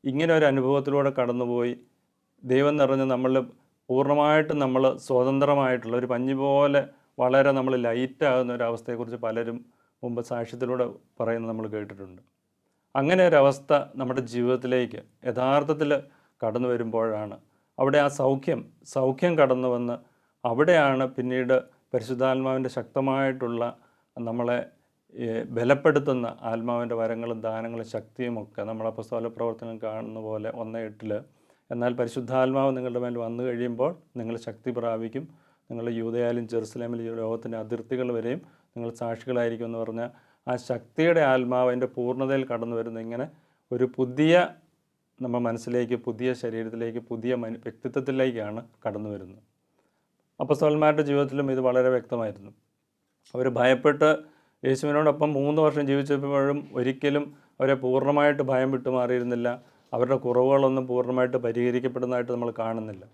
ഇങ്ങനെ ഒരു അനുഭവത്തിലൂടെ കടന്നുപോയി ദൈവം നിറഞ്ഞ് നമ്മൾ പൂർണ്ണമായിട്ടും നമ്മൾ സ്വതന്ത്രമായിട്ടുള്ള ഒരു പഞ്ഞി പോലെ വളരെ നമ്മൾ ലൈറ്റാകുന്ന ഒരവസ്ഥയെക്കുറിച്ച് പലരും മുമ്പ് സാക്ഷ്യത്തിലൂടെ പറയുന്നത് നമ്മൾ കേട്ടിട്ടുണ്ട്. അങ്ങനെ ഒരവസ്ഥ നമ്മുടെ ജീവിതത്തിലേക്ക് യഥാർത്ഥത്തിൽ കടന്നു വരുമ്പോഴാണ് അവിടെ ആ സൗഖ്യം കടന്നു വന്ന് അവിടെയാണ് പിന്നീട് പരിശുദ്ധാത്മാവിൻ്റെ ശക്തമായിട്ടുള്ള നമ്മളെ ബലപ്പെടുത്തുന്ന ആത്മാവിൻ്റെ വരങ്ങളും ദാനങ്ങളും ശക്തിയുമൊക്കെ നമ്മൾ അപ്പസ്തോല പ്രവർത്തനം കാണുന്ന പോലെ 1:8 എന്നാൽ പരിശുദ്ധാത്മാവ് നിങ്ങളുടെ മേൽ വന്നു കഴിയുമ്പോൾ നിങ്ങൾ ശക്തി പ്രാപിക്കും, നിങ്ങൾ യൂദയായാലും ജെറുസലേമിലും ലോകത്തിൻ്റെ അതിർത്തികൾ വരെയും നിങ്ങൾ സാക്ഷികളായിരിക്കും എന്ന് പറഞ്ഞാൽ ആ ശക്തിയുടെ ആത്മാവ് അതിൻ്റെ പൂർണ്ണതയിൽ കടന്നു വരുന്ന ഇങ്ങനെ ഒരു പുതിയ നമ്മുടെ മനസ്സിലേക്ക്, പുതിയ ശരീരത്തിലേക്ക്, പുതിയ വ്യക്തിത്വത്തിലേക്കാണ് കടന്നു വരുന്നത്. അപ്പസ്തോലന്മാരുടെ ജീവിതത്തിലും ഇത് വളരെ വ്യക്തമായിരുന്നു. അവർ ഭയപ്പെട്ട് യേശുവിനോടൊപ്പം 3 വർഷം ജീവിച്ചപ്പോഴും ഒരിക്കലും അവരെ പൂർണ്ണമായിട്ട് ഭയം വിട്ടുമാറിയിരുന്നില്ല. അവരുടെ കുറവുകളൊന്നും പൂർണ്ണമായിട്ട് പരിഹരിക്കപ്പെടുന്നതായിട്ട് നമ്മൾ കാണുന്നില്ല.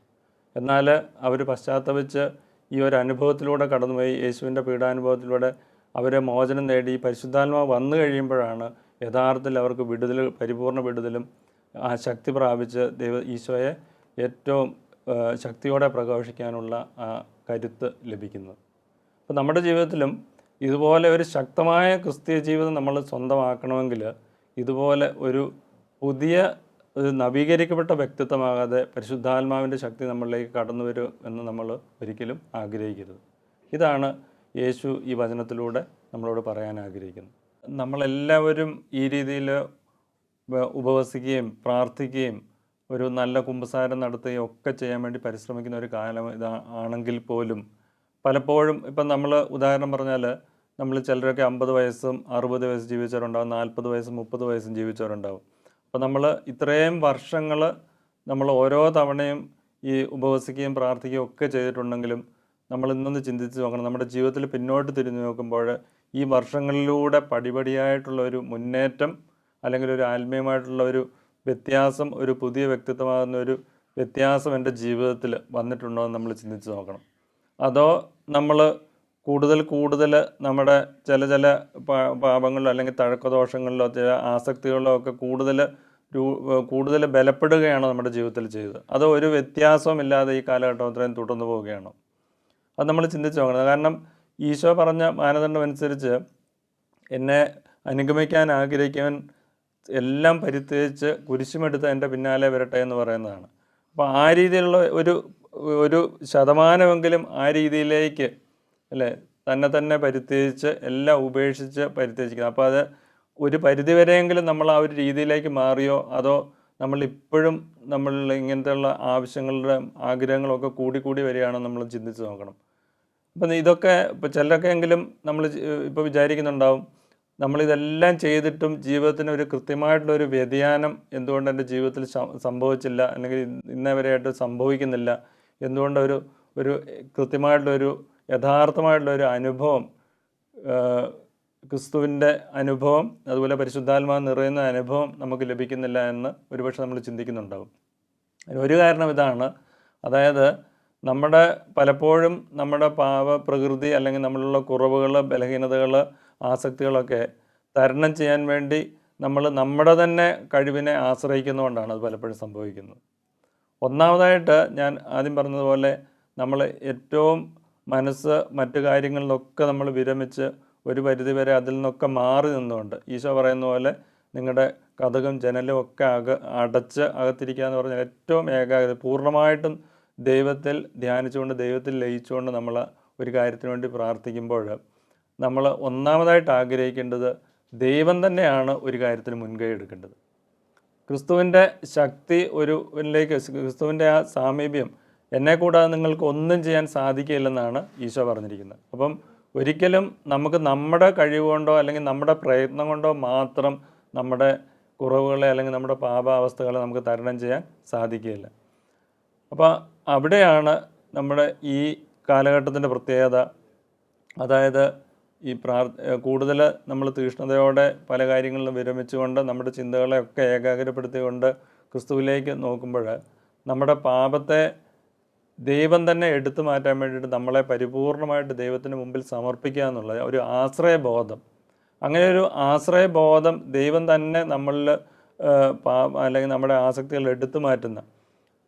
എന്നാൽ അവർ പശ്ചാത്തപിച്ച് ഈ ഒരു അനുഭവത്തിലൂടെ കടന്നുപോയി, യേശുവിൻ്റെ പീഡാനുഭവത്തിലൂടെ അവരെ മോചനം നേടി പരിശുദ്ധാത്മാവ് വന്നു കഴിയുമ്പോഴാണ് യഥാർത്ഥത്തിൽ അവർക്ക് പരിപൂർണ്ണ വിടുതലും ആ ശക്തി പ്രാപിച്ച് ഈശോയെ ഏറ്റവും ശക്തിയോടെ പ്രഘോഷിക്കാനുള്ള ആ കരുത്ത് ലഭിക്കുന്നത്. അപ്പോൾ നമ്മുടെ ജീവിതത്തിലും ഇതുപോലെ ഒരു ശക്തമായ ക്രിസ്തീയ ജീവിതം നമ്മൾ സ്വന്തമാക്കണമെങ്കിൽ ഇതുപോലെ ഒരു പുതിയ നവീകരിക്കപ്പെട്ട വ്യക്തിത്വമാകാതെ പരിശുദ്ധാത്മാവിൻ്റെ ശക്തി നമ്മളിലേക്ക് കടന്നു വരും എന്ന് നമ്മൾ ഒരിക്കലും ആഗ്രഹിക്കരുത്. ഇതാണ് യേശു ഈ വചനത്തിലൂടെ നമ്മളോട് പറയാൻ ആഗ്രഹിക്കുന്നത്. നമ്മളെല്ലാവരും ഈ രീതിയിൽ ഉപവസിക്കുകയും പ്രാർത്ഥിക്കുകയും ഒരു നല്ല കുമ്പസാരം നടത്തുകയും ഒക്കെ ചെയ്യാൻ വേണ്ടി പരിശ്രമിക്കുന്ന ഒരു കാലം ഇതാണെങ്കിൽ പോലും പലപ്പോഴും ഇപ്പം നമ്മൾ ഉദാഹരണം പറഞ്ഞാൽ നമ്മൾ ചിലരൊക്കെ 50 വയസ്സും 60 വയസ്സ് ജീവിച്ചവരുണ്ടാവും, 40 വയസ്സും 30 വയസ്സും ജീവിച്ചവരുണ്ടാവും. അപ്പോൾ നമ്മൾ ഇത്രയും വർഷങ്ങൾ നമ്മൾ ഓരോ തവണയും ഈ ഉപവസിക്കുകയും പ്രാർത്ഥിക്കുകയും ഒക്കെ ചെയ്തിട്ടുണ്ടെങ്കിലും നമ്മൾ ഇന്നൊന്ന് ചിന്തിച്ച് നോക്കണം, നമ്മുടെ ജീവിതത്തിൽ പിന്നോട്ട് തിരിഞ്ഞു നോക്കുമ്പോൾ ഈ വർഷങ്ങളിലൂടെ പടിപടിയായിട്ടുള്ള ഒരു മുന്നേറ്റം അല്ലെങ്കിൽ ഒരു ആത്മീയമായിട്ടുള്ള ഒരു വ്യത്യാസം, ഒരു പുതിയ വ്യക്തിത്വമാകുന്ന ഒരു വ്യത്യാസം എൻ്റെ ജീവിതത്തിൽ വന്നിട്ടുണ്ടോ എന്ന് നമ്മൾ ചിന്തിച്ച് നോക്കണം. അതോ നമ്മൾ കൂടുതൽ നമ്മുടെ ചില പാപങ്ങളിലോ അല്ലെങ്കിൽ തഴക്കദോഷങ്ങളിലോ ചില ആസക്തികളിലോ ഒക്കെ കൂടുതൽ ബലപ്പെടുകയാണോ നമ്മുടെ ജീവിതത്തിൽ ചെയ്തത്? അതോ ഒരു വ്യത്യാസവും ഇല്ലാതെ ഈ കാലഘട്ടം അത്രയും തുടർന്നു പോവുകയാണോ? അത് നമ്മൾ ചിന്തിച്ച് നോക്കണം. കാരണം ഈശോ പറഞ്ഞ മാനദണ്ഡം അനുസരിച്ച് എന്നെ അനുഗമിക്കാൻ ആഗ്രഹിക്കുന്നവൻ എല്ലാം പരിത്യജിച്ച് കുരിശുമെടുത്ത് എൻ്റെ പിന്നാലെ വരട്ടെ എന്ന് പറയുന്നതാണ്. അപ്പോൾ ആ രീതിയിലുള്ള ഒരു ശതമാനമെങ്കിലും ആ രീതിയിലേക്ക് അല്ലേ തന്നെ പരിത്യജിച്ച് എല്ലാം ഉപേക്ഷിച്ച് പരിത്യജിക്കുന്നത്. അപ്പോൾ അത് ഒരു പരിധിവരെയെങ്കിലും നമ്മൾ ആ ഒരു രീതിയിലേക്ക് മാറിയോ അതോ നമ്മളിപ്പോഴും നമ്മൾ ഇങ്ങനത്തെയുള്ള ആവശ്യങ്ങളുടെ ആഗ്രഹങ്ങളൊക്കെ കൂടി വരികയാണെന്ന് നമ്മൾ ചിന്തിച്ച് നോക്കണം. അപ്പം ഇതൊക്കെ ഇപ്പോൾ ചിലരൊക്കെ എങ്കിലും നമ്മൾ ഇപ്പോൾ വിചാരിക്കുന്നുണ്ടാവും, നമ്മളിതെല്ലാം ചെയ്തിട്ടും ജീവിതത്തിന് ഒരു കൃത്യമായിട്ടുള്ളൊരു വ്യതിയാനം എന്തുകൊണ്ട് എൻ്റെ ജീവിതത്തിൽ സംഭവിച്ചില്ല, അല്ലെങ്കിൽ ഇന്നേ വരെയായിട്ട് സംഭവിക്കുന്നില്ല, എന്തുകൊണ്ട് ഒരു കൃത്യമായിട്ടുള്ളൊരു യഥാർത്ഥമായിട്ടുള്ളൊരു അനുഭവം, ക്രിസ്തുവിൻ്റെ അനുഭവം, അതുപോലെ പരിശുദ്ധാത്മാവ് നിറയുന്ന അനുഭവം നമുക്ക് ലഭിക്കുന്നില്ല എന്ന് ഒരുപക്ഷെ നമ്മൾ ചിന്തിക്കുന്നുണ്ടാവും. ഒരു കാരണം ഇതാണ്, അതായത് പലപ്പോഴും നമ്മുടെ പാപപ്രകൃതി അല്ലെങ്കിൽ നമ്മളുള്ള കുറവുകൾ, ബലഹീനതകൾ, ആസക്തികളൊക്കെ തരണം ചെയ്യാൻ വേണ്ടി നമ്മൾ നമ്മുടെ തന്നെ കഴിവിനെ ആശ്രയിക്കുന്നതുകൊണ്ടാണ് അത് പലപ്പോഴും സംഭവിക്കുന്നത്. ഒന്നാമതായിട്ട് ഞാൻ ആദ്യം പറഞ്ഞതുപോലെ നമ്മൾ ഏറ്റവും മനസ്സ് മറ്റു കാര്യങ്ങളിലൊക്കെ നമ്മൾ വിരമിച്ച് ഒരു പരിധിവരെ അതിൽ നിന്നൊക്കെ മാറി നിന്നുകൊണ്ട്, ഈശോ പറയുന്ന പോലെ നിങ്ങളുടെ കതകും ജനലും ഒക്കെ അടച്ച് അകത്തിരിക്കുക എന്ന് പറഞ്ഞാൽ ഏറ്റവും ഏകാഗ്രത പൂർണ്ണമായിട്ടും ദൈവത്തിൽ ധ്യാനിച്ചുകൊണ്ട്, ദൈവത്തിൽ ലയിച്ചുകൊണ്ട് നമ്മൾ ഒരു കാര്യത്തിന് വേണ്ടി പ്രാർത്ഥിക്കുമ്പോൾ നമ്മൾ ഒന്നാമതായിട്ട് ആഗ്രഹിക്കേണ്ടത് ദൈവം തന്നെയാണ് ഒരു കാര്യത്തിന് മുൻകൈ എടുക്കേണ്ടത്. ക്രിസ്തുവിൻ്റെ ശക്തി ക്രിസ്തുവിൻ്റെ ആ സാമീപ്യം, എന്നെ കൂടാതെ നിങ്ങൾക്ക് ഒന്നും ചെയ്യാൻ സാധിക്കില്ലെന്നാണ് ഈശോ പറഞ്ഞിരിക്കുന്നത്. അപ്പം ഒരിക്കലും നമുക്ക് നമ്മുടെ കഴിവ് കൊണ്ടോ അല്ലെങ്കിൽ നമ്മുടെ പ്രയത്നം കൊണ്ടോ മാത്രം നമ്മുടെ കുറവുകളെ അല്ലെങ്കിൽ നമ്മുടെ പാപാവസ്ഥകളെ നമുക്ക് തരണം ചെയ്യാൻ സാധിക്കുകയില്ല. അപ്പോൾ അവിടെയാണ് നമ്മുടെ ഈ കാലഘട്ടത്തിൻ്റെ പ്രത്യേകത. അതായത് ഈ കൂടുതൽ നമ്മൾ തീഷ്ണതയോടെ പല കാര്യങ്ങളിലും വിരമിച്ചുകൊണ്ട് നമ്മുടെ ചിന്തകളെയൊക്കെ ഏകാഗ്രപ്പെടുത്തിക്കൊണ്ട് ക്രിസ്തുവിലേക്ക് നോക്കുമ്പോൾ നമ്മുടെ പാപത്തെ ദൈവം തന്നെ എടുത്തു മാറ്റാൻ വേണ്ടിയിട്ട് നമ്മളെ പരിപൂർണമായിട്ട് ദൈവത്തിന് മുമ്പിൽ സമർപ്പിക്കുക എന്നുള്ള ഒരു ആശ്രയബോധം, അങ്ങനെ ഒരു ആശ്രയബോധം ദൈവം തന്നെ നമ്മളിൽ അല്ലെങ്കിൽ നമ്മുടെ ആസക്തികൾ എടുത്തു മാറ്റുന്ന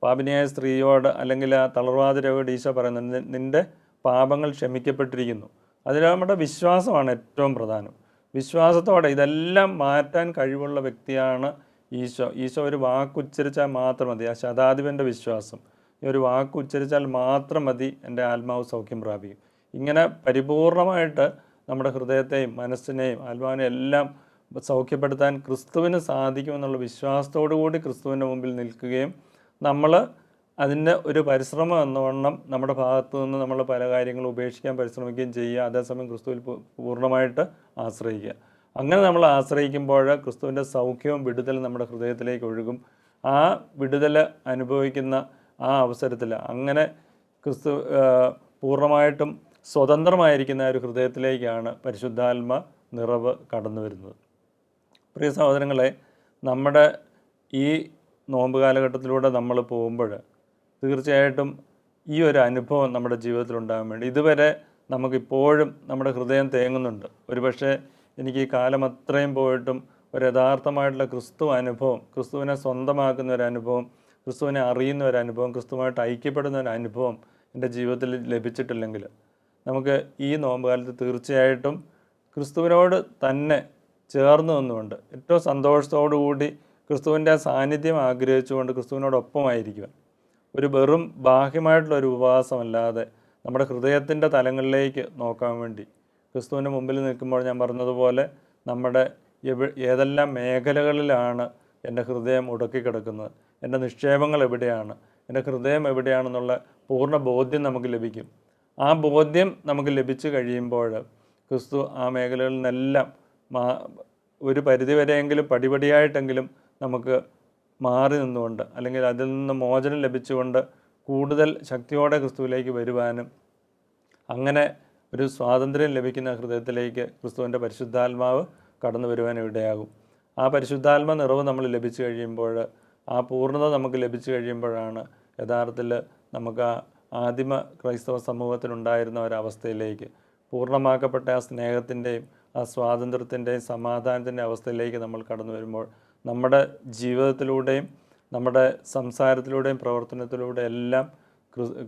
പാപിനിയായ സ്ത്രീയോട് അല്ലെങ്കിൽ ആ തളർവാതിരോട് ഈശോ പറയുന്നുണ്ട്, നിൻ്റെ പാപങ്ങൾ ക്ഷമിക്കപ്പെട്ടിരിക്കുന്നു. അതിൽ നമ്മുടെ വിശ്വാസമാണ് ഏറ്റവും പ്രധാനം. വിശ്വാസത്തോടെ ഇതെല്ലാം മാറ്റാൻ കഴിവുള്ള വ്യക്തിയാണ് ഈശോ. ഈശോ ഒരു വാക്കുച്ചരിച്ചാൽ മാത്രം മതി, ആ ശതാധിപൻ്റെ വിശ്വാസം, ഈ ഒരു വാക്ക് ഉച്ചരിച്ചാൽ മാത്രം മതി എൻ്റെ ആത്മാവ് സൗഖ്യം പ്രാപിക്കും. ഇങ്ങനെ പരിപൂർണമായിട്ട് നമ്മുടെ ഹൃദയത്തെയും മനസ്സിനെയും ആത്മാവിനെയും എല്ലാം സൗഖ്യപ്പെടുത്താൻ ക്രിസ്തുവിന് സാധിക്കുമെന്നുള്ള വിശ്വാസത്തോടു കൂടി ക്രിസ്തുവിൻ്റെ മുമ്പിൽ നിൽക്കുകയും നമ്മൾ അതിൻ്റെ ഒരു പരിശ്രമം എന്നവണ്ണം നമ്മുടെ ഭാഗത്തു നിന്ന് നമ്മൾ പല കാര്യങ്ങളും ഉപേക്ഷിക്കാൻ പരിശ്രമിക്കുകയും ചെയ്യുക. അതേസമയം ക്രിസ്തുവിൽ പൂർണ്ണമായിട്ട് ആശ്രയിക്കുക. അങ്ങനെ നമ്മൾ ആശ്രയിക്കുമ്പോൾ ക്രിസ്തുവിൻ്റെ സൗഖ്യവും വിടുതലും നമ്മുടെ ഹൃദയത്തിലേക്ക് ഒഴുകും. ആ വിടുതൽ അനുഭവിക്കുന്ന ആ അവസരത്തിൽ അങ്ങനെ ക്രിസ്തു പൂർണ്ണമായിട്ടും സ്വതന്ത്രമായിരിക്കുന്ന ഒരു ഹൃദയത്തിലേക്കാണ് പരിശുദ്ധാത്മ നിറവ് കടന്നു വരുന്നത്. പ്രിയ സഹോദരങ്ങളെ, നമ്മുടെ ഈ നോമ്പ് കാലഘട്ടത്തിലൂടെ നമ്മൾ പോകുമ്പോൾ തീർച്ചയായിട്ടും ഈ ഒരു അനുഭവം നമ്മുടെ ജീവിതത്തിൽ ഉണ്ടാകാൻ വേണ്ടി, ഇതുവരെ നമുക്കിപ്പോഴും നമ്മുടെ ഹൃദയം തേങ്ങുന്നുണ്ട്. ഒരുപക്ഷെ എനിക്ക് ഈ കാലം അത്രയും പോയിട്ടും ഒരു യഥാർത്ഥമായിട്ടുള്ള ക്രിസ്തു അനുഭവം, ക്രിസ്തുവിനെ സ്വന്തമാക്കുന്ന ഒരു അനുഭവം, ക്രിസ്തുവിനെ അറിയുന്ന ഒരു അനുഭവം, ക്രിസ്തുവുമായിട്ട് ഐക്യപ്പെടുന്ന ഒരു അനുഭവം എൻ്റെ ജീവിതത്തിൽ ലഭിച്ചിട്ടില്ലെങ്കിൽ നമുക്ക് ഈ നോമ്പ് കാലത്ത് തീർച്ചയായിട്ടും ക്രിസ്തുവിനോട് തന്നെ ചേർന്ന് നിന്നുകൊണ്ട് ഏറ്റവും സന്തോഷത്തോടു കൂടി ക്രിസ്തുവിൻ്റെ സാന്നിധ്യം ആഗ്രഹിച്ചുകൊണ്ട് ക്രിസ്തുവിനോടൊപ്പമായിരിക്കുക. ഒരു വെറും ബാഹ്യമായിട്ടുള്ളൊരു ഉപവാസമല്ലാതെ നമ്മുടെ ഹൃദയത്തിൻ്റെ തലങ്ങളിലേക്ക് നോക്കാൻ വേണ്ടി ക്രിസ്തുവിൻ്റെ മുമ്പിൽ നിൽക്കുമ്പോൾ ഞാൻ പറഞ്ഞതുപോലെ നമ്മുടെ ഏതെല്ലാം മേഖലകളിലാണ് എൻ്റെ ഹൃദയം ഉടക്കിക്കിടക്കുന്നത്, എൻ്റെ നിക്ഷേപങ്ങൾ എവിടെയാണ്, എൻ്റെ ഹൃദയം എവിടെയാണെന്നുള്ള പൂർണ്ണ ബോധ്യം നമുക്ക് ലഭിക്കും. ആ ബോധ്യം നമുക്ക് ലഭിച്ചു കഴിയുമ്പോൾ ക്രിസ്തു ആ മേഖലകളിൽ നിന്നെല്ലാം ഒരു പരിധിവരെയെങ്കിലും പടിപടിയായിട്ടെങ്കിലും നമുക്ക് മാറി നിന്നുകൊണ്ട് അല്ലെങ്കിൽ അതിൽ നിന്ന് മോചനം ലഭിച്ചുകൊണ്ട് കൂടുതൽ ശക്തിയോടെ ക്രിസ്തുവിലേക്ക് വരുവാനും അങ്ങനെ ഒരു സ്വാതന്ത്ര്യം ലഭിക്കുന്ന ഹൃദയത്തിലേക്ക് ക്രിസ്തുവിൻ്റെ പരിശുദ്ധാത്മാവ് കടന്നു വരുവാനും ഇടയാകും. ആ പരിശുദ്ധാത്മ നിറവ് നമ്മൾ ലഭിച്ചു കഴിയുമ്പോൾ, ആ പൂർണ്ണത നമുക്ക് ലഭിച്ചു കഴിയുമ്പോഴാണ് യഥാർത്ഥത്തിൽ നമുക്ക് ആ ആദിമ ക്രൈസ്തവ സമൂഹത്തിനുണ്ടായിരുന്ന ഒരവസ്ഥയിലേക്ക്, പൂർണ്ണമാക്കപ്പെട്ട ആ സ്നേഹത്തിൻ്റെയും ആ സ്വാതന്ത്ര്യത്തിൻ്റെയും സമാധാനത്തിൻ്റെ അവസ്ഥയിലേക്ക് നമ്മൾ കടന്നു വരുമ്പോൾ നമ്മുടെ ജീവിതത്തിലൂടെയും നമ്മുടെ സംസാരത്തിലൂടെയും പ്രവർത്തനത്തിലൂടെ എല്ലാം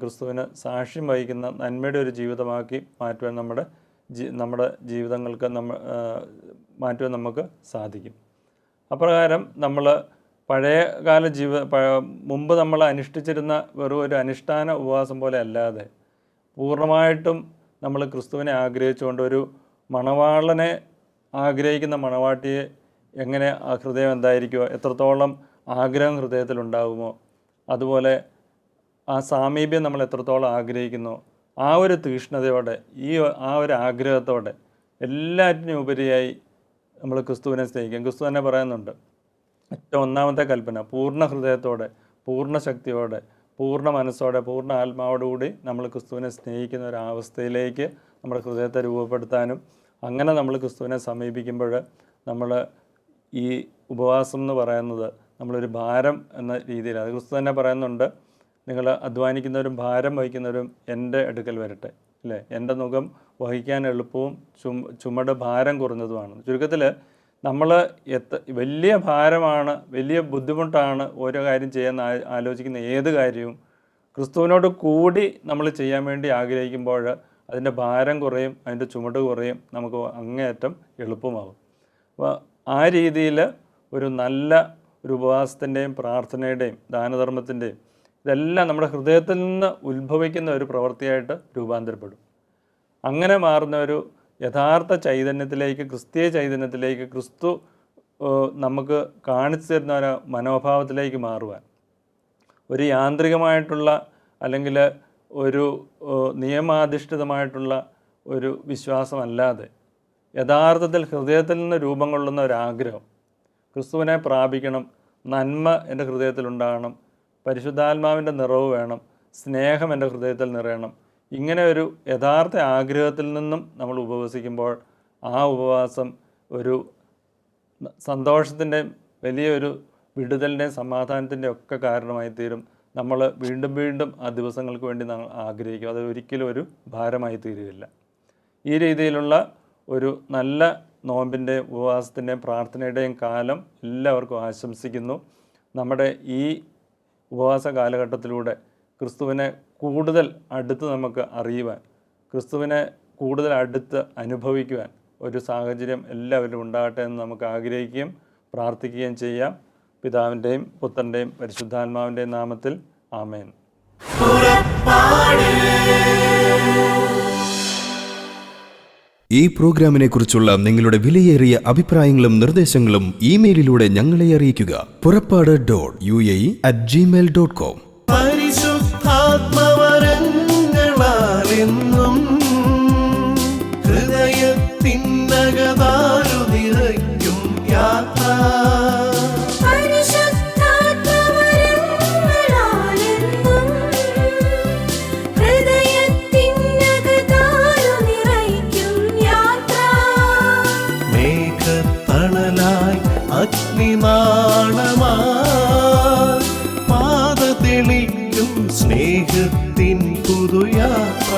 ക്രിസ്തുവിന് സാക്ഷ്യം വഹിക്കുന്ന നന്മയുടെ ഒരു ജീവിതമാക്കി മാറ്റുവാൻ നമ്മുടെ ജീവിതങ്ങൾക്ക് മാറ്റുവാൻ നമുക്ക് സാധിക്കും. അപ്രകാരം നമ്മൾ പഴയകാല മുമ്പ് നമ്മൾ അനുഷ്ഠിച്ചിരുന്ന വെറും ഒരു അനുഷ്ഠാന ഉപവാസം പോലെ അല്ലാതെ പൂർണ്ണമായിട്ടും നമ്മൾ ക്രിസ്തുവിനെ ആഗ്രഹിച്ചുകൊണ്ട്, ഒരു മണവാളനെ ആഗ്രഹിക്കുന്ന മണവാട്ടിയെ എങ്ങനെ ആ ഹൃദയം എന്തായിരിക്കുമോ, എത്രത്തോളം ആഗ്രഹം ഹൃദയത്തിലുണ്ടാകുമോ, അതുപോലെ ആ സാമീപ്യം നമ്മൾ എത്രത്തോളം ആഗ്രഹിക്കുന്നു, ആ ഒരു തീക്ഷ്ണതയോടെ ആ ഒരു ആഗ്രഹത്തോടെ എല്ലാറ്റിനും ഉപരിയായി നമ്മൾ ക്രിസ്തുവിനെ സ്നേഹിക്കും. ക്രിസ്തു തന്നെ പറയുന്നുണ്ട്, ഏറ്റവും ഒന്നാമത്തെ കൽപ്പന പൂർണ്ണ ഹൃദയത്തോടെ, പൂർണ്ണ ശക്തിയോടെ, പൂർണ്ണ മനസ്സോടെ, പൂർണ്ണ ആത്മാവോടുകൂടി നമ്മൾ ക്രിസ്തുവിനെ സ്നേഹിക്കുന്ന ഒരവസ്ഥയിലേക്ക് നമ്മുടെ ഹൃദയത്തെ രൂപപ്പെടുത്താനും, അങ്ങനെ നമ്മൾ ക്രിസ്തുവിനെ സമീപിക്കുമ്പോൾ നമ്മൾ ഈ ഉപവാസം എന്ന് പറയുന്നത് നമ്മളൊരു ഭാരം എന്ന രീതിയിൽ, അത് ക്രിസ്തു തന്നെ പറയുന്നുണ്ട്, നിങ്ങൾ അധ്വാനിക്കുന്നവരും ഭാരം വഹിക്കുന്നവരും എൻ്റെ അടുക്കൽ വരട്ടെ, അല്ലേ, എൻ്റെ മുഖം വഹിക്കാൻ എളുപ്പവും ചുമട് ഭാരം കുറഞ്ഞതുമാണ്. ചുരുക്കത്തിൽ നമ്മൾ വലിയ ഭാരമാണ്, വലിയ ബുദ്ധിമുട്ടാണ് ഓരോ കാര്യം ചെയ്യാൻ ആലോചിക്കുന്ന ഏത് കാര്യവും ക്രിസ്തുവിനോട് കൂടി നമ്മൾ ചെയ്യാൻ വേണ്ടി ആഗ്രഹിക്കുമ്പോൾ അതിൻ്റെ ഭാരം കുറയും, അതിൻ്റെ ചുമട് കുറയും, നമുക്ക് അങ്ങേയറ്റം എളുപ്പമാകും. അപ്പോൾ ആ രീതിയിൽ ഒരു നല്ല ഒരു ഉപവാസത്തിൻ്റെയും പ്രാർത്ഥനയുടെയും ദാനധർമ്മത്തിൻ്റെയും ഇതെല്ലാം നമ്മുടെ ഹൃദയത്തിൽ നിന്ന് ഉത്ഭവിക്കുന്ന ഒരു പ്രവൃത്തിയായിട്ട് രൂപാന്തരപ്പെടും. അങ്ങനെ മാറുന്ന ഒരു യഥാർത്ഥ ചൈതന്യത്തിലേക്ക്, ക്രിസ്തീയ ചൈതന്യത്തിലേക്ക്, ക്രിസ്തു നമുക്ക് കാണിച്ചു തരുന്ന ഒരു മനോഭാവത്തിലേക്ക് മാറുവാൻ, ഒരു യാന്ത്രികമായിട്ടുള്ള അല്ലെങ്കിൽ ഒരു നിയമാധിഷ്ഠിതമായിട്ടുള്ള ഒരു വിശ്വാസമല്ലാതെ യഥാർത്ഥത്തിൽ ഹൃദയത്തിൽ നിന്ന് രൂപം കൊള്ളുന്ന ഒരാഗ്രഹം, ക്രിസ്തുവിനെ പ്രാപിക്കണം, നന്മ എൻ്റെ ഹൃദയത്തിലുണ്ടാകണം, പരിശുദ്ധാത്മാവിൻ്റെ നിറവ് വേണം, സ്നേഹം എൻ്റെ ഹൃദയത്തിൽ നിറയണം, ഇങ്ങനെ ഒരു യഥാർത്ഥ ആഗ്രഹത്തിൽ നിന്നും നമ്മൾ ഉപവസിക്കുമ്പോൾ ആ ഉപവാസം ഒരു സന്തോഷത്തിൻ്റെയും വലിയൊരു വിടുതലിൻ്റെയും സമാധാനത്തിൻ്റെയും ഒക്കെ കാരണമായി തീരും. നമ്മൾ വീണ്ടും വീണ്ടും ആ ദിവസങ്ങൾക്ക് വേണ്ടി നമ്മൾ ആഗ്രഹിക്കും. അത് ഒരിക്കലും ഒരു ഭാരമായി തീരുകയില്ല. ഈ രീതിയിലുള്ള ഒരു നല്ല നോമ്പിൻ്റെയും ഉപവാസത്തിൻ്റെയും പ്രാർത്ഥനയുടെയും കാലം എല്ലാവർക്കും ആശംസിക്കുന്നു. നമ്മുടെ ഈ ഉപവാസ കാലഘട്ടത്തിലൂടെ ക്രിസ്തുവിനെ കൂടുതൽ അടുത്ത് നമുക്ക് അറിയുവാൻ, ക്രിസ്തുവിനെ കൂടുതൽ അടുത്ത് അനുഭവിക്കുവാൻ ഒരു സാഹചര്യം എല്ലാവരും ഉണ്ടാകട്ടെ എന്ന് നമുക്ക് ആഗ്രഹിക്കുകയും പ്രാർത്ഥിക്കുകയും ചെയ്യാം. പിതാവിൻ്റെയും പുത്രൻ്റെയും പരിശുദ്ധാത്മാവിൻ്റെയും നാമത്തിൽ ആമേൻ. ഈ പ്രോഗ്രാമിനെ കുറിച്ചുള്ള നിങ്ങളുടെ വിലയേറിയ അഭിപ്രായങ്ങളും നിർദ്ദേശങ്ങളും ഇമെയിലിലൂടെ ഞങ്ങളെ അറിയിക്കുക. purappadu.uae@gmail.com. പരിശുദ്ധാത്മവരങ്ങളാലെന്നും ഹൃദയത്തിനകതാരു നിറയ്ക്കും യാത്ര. മേഘത്തണലായി അഗ്നിനാളമായി പാത തെളിക്കും സ്നേഹത്തിൻ പുതുയാത്ര.